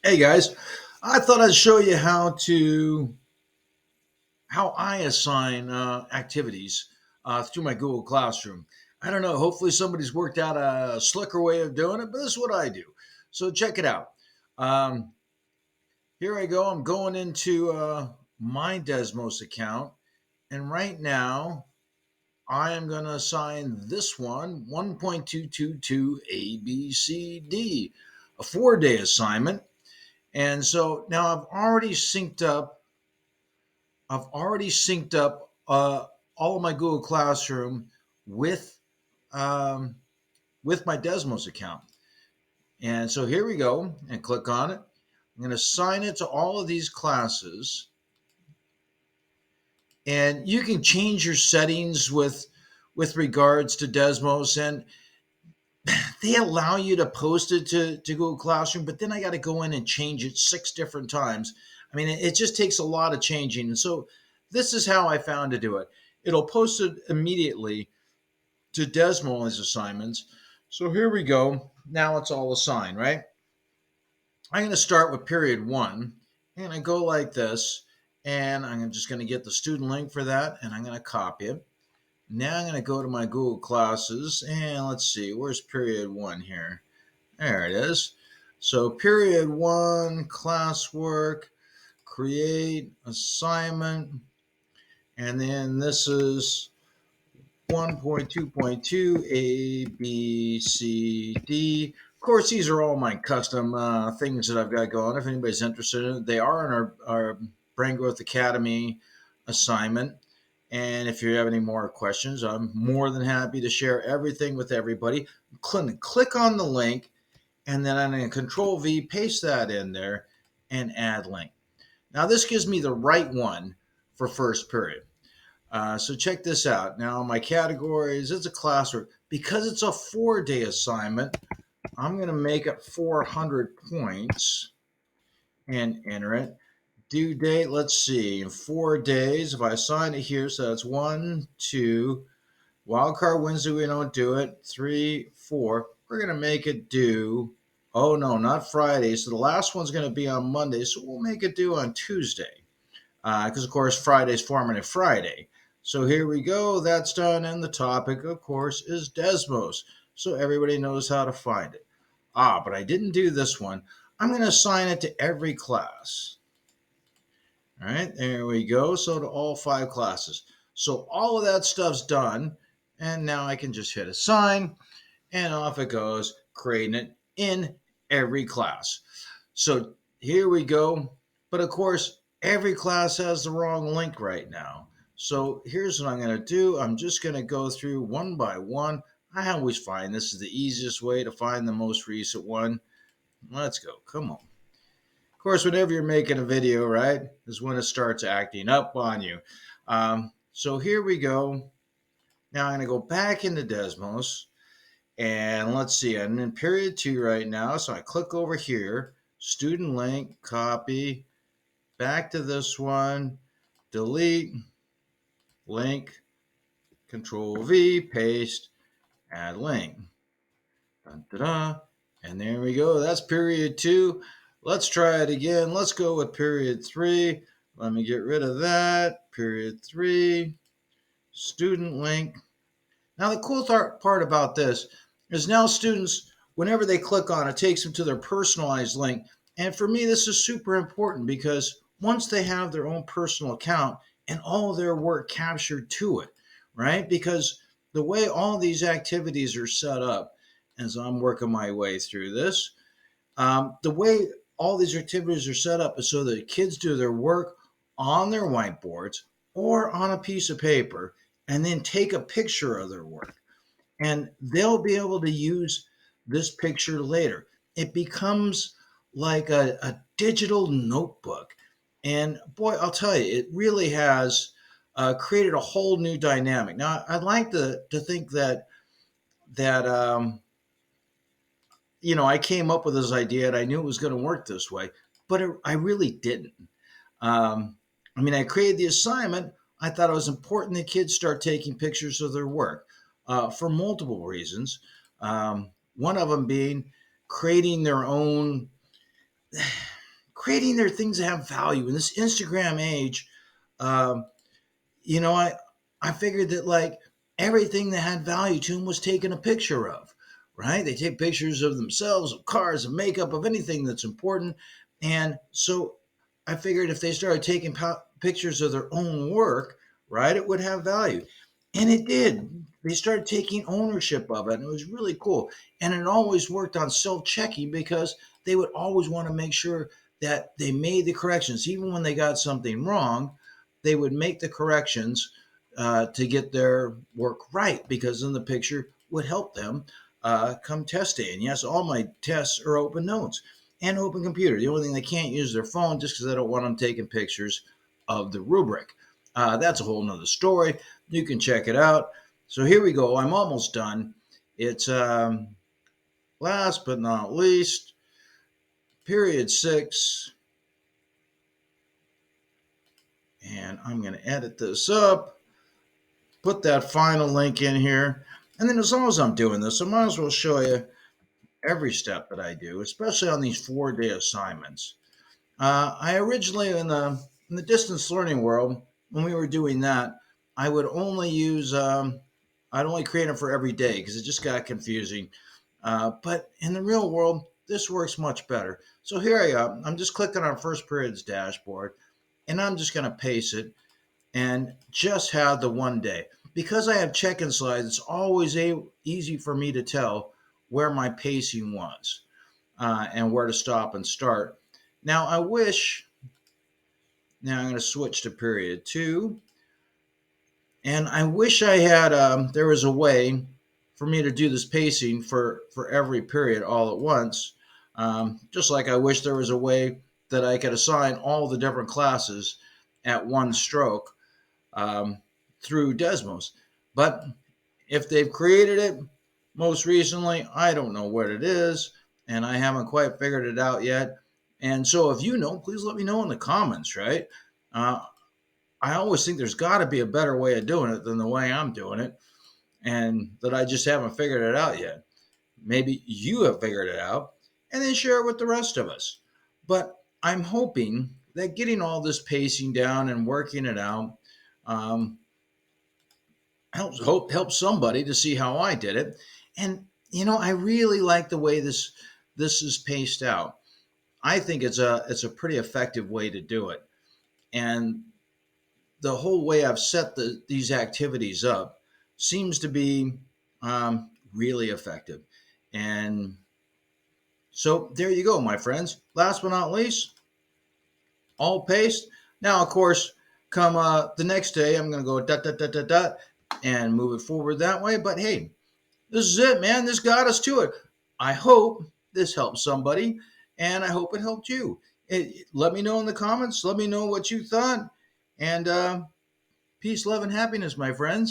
Hey guys, I thought I'd show you how I assign activities through my Google Classroom. I don't know. Hopefully, somebody's worked out a slicker way of doing it, but this is what I do. So check it out. Um, Here I go. I'm going into my Desmos account, and right now I am going to assign this one 1.222 ABCD, a 4-day assignment. And so now I've already synced up all of my Google Classroom with um, with my Desmos account. And so here we go, and click on it. I'm going to assign it to all of these classes, and you can change your settings with regards to Desmos, and they allow you to post it to Google Classroom, but then I got to go in and change it 6 different times. I mean, it just takes a lot of changing. And so this is how I found to do it. It'll post it immediately to Desmos assignments. So here we go. Now it's all assigned, right? I'm going to start with period one, and I go like this, and I'm just going to get the student link for that, and I'm going to copy it. Now I'm going to go to my Google Classes, and let's see, where's period one here? There it is. So period one, classwork, create assignment, and then this is 1.2.2 A, B, C, D. Of course, these are all my custom things that I've got going. If anybody's interested in it, they are in our Brain Growth Academy assignment. And if you have any more questions, I'm more than happy to share everything with everybody. Click on the link, and then I'm going to Control V, paste that in there, and add link. Now, this gives me the right one for first period. So check this out. Now, my categories, it's a classwork. Because it's a 4-day assignment, I'm going to make it 400 points and enter it. Due date, let's see, in 4 days, if I assign it here, so that's 1, 2, wildcard Wednesday, we don't do it, 3, 4. We're going to make it due, oh no, not Friday. So the last one's going to be on Monday, so we'll make it due on Tuesday. Because, of course, Friday's Formative Friday. So here we go. That's done. And the topic, of course, is Desmos. So everybody knows how to find it. But I didn't do this one. I'm going to assign it to every class. All right, there we go. So to all 5 classes. So all of that stuff's done. And now I can just hit assign. And off it goes, creating it in every class. So here we go. But of course, every class has the wrong link right now. So here's what I'm going to do. I'm just going to go through one by one. I always find this is the easiest way to find the most recent one. Let's go. Come on. Of course, whenever you're making a video, right, is when it starts acting up on you. So here we go. Now I'm going to go back into Desmos. And let's see, I'm in period 2 right now. So I click over here, student link, copy, back to this one, delete, link, control V, paste, add link. Dun, dun, dun. And there we go. That's period 2. Let's try it again. Let's go with period 3. Let me get rid of that. Period 3, student link. Now, the cool part about this is now students, whenever they click on it, takes them to their personalized link. And for me, this is super important because once they have their own personal account and all their work captured to it, right? Because the way all these activities are set up, as I'm working my way through this, the way all these activities are set up is so that kids do their work on their whiteboards or on a piece of paper and then take a picture of their work. And they'll be able to use this picture later. It becomes like a digital notebook. And boy, I'll tell you, it really has created a whole new dynamic. Now, I'd like to think that I came up with this idea and I knew it was going to work this way, but I really didn't. I mean, I created the assignment. I thought it was important that kids start taking pictures of their work for multiple reasons. One of them being creating their own creating their things that have value in this Instagram age. Um, you know, I figured that like everything that had value to them was taken a picture of, right? They take pictures of themselves, of cars, of makeup, of anything that's important. And so I figured if they started taking pictures of their own work, right, it would have value. And it did. They started taking ownership of it, and it was really cool. And it always worked on self checking because they would always want to make sure that they made the corrections. Even when they got something wrong, they would make the corrections to get their work right because then the picture would help them come test day. And yes, all my tests are open notes and open computer. The only thing they can't use their phone just because I don't want them taking pictures of the rubric. That's a whole nother story. You can check it out. So here we go. I'm almost done. It's last but not least, period 6. And I'm going to edit this up, put that final link in here. And then as long as I'm doing this, I might as well show you every step that I do, especially on these 4-day assignments. I originally, in the distance learning world, when we were doing that, I would only use, I'd only create them for every day because it just got confusing. But in the real world, this works much better. So here I am. I'm just clicking on first period's dashboard, and I'm just going to paste it and just have the one day. Because I have check-in slides, it's always easy for me to tell where my pacing was and where to stop and start. Now, now I'm going to switch to period 2. And I wish I had, there was a way for me to do this pacing for every period all at once. Just like I wish there was a way that I could assign all the different classes at one stroke um, through Desmos. But if they've created it most recently, I don't know what it is, and I haven't quite figured it out yet. And so if you know, please let me know in the comments, right? Uh, I always think there's got to be a better way of doing it than the way I'm doing it, and that I just haven't figured it out yet. Maybe you have figured it out, and then share it with the rest of us. But I'm hoping that getting all this pacing down and working it out um, helps somebody to see how I did it. And I really like the way this is paced out. I think it's a pretty effective way to do it. And the whole way I've set these activities up seems to be really effective. And so there you go, my friends. Last but not least, all paced. Now, of course, come the next day, I'm going to go dot, dot, dot, dot, dot, and move it forward that way. But hey, this is it, man. This got us to it. I hope this helps somebody, and I hope it helped you. Let me know in the comments. Let me know what you thought. And peace, love, and happiness, my friends.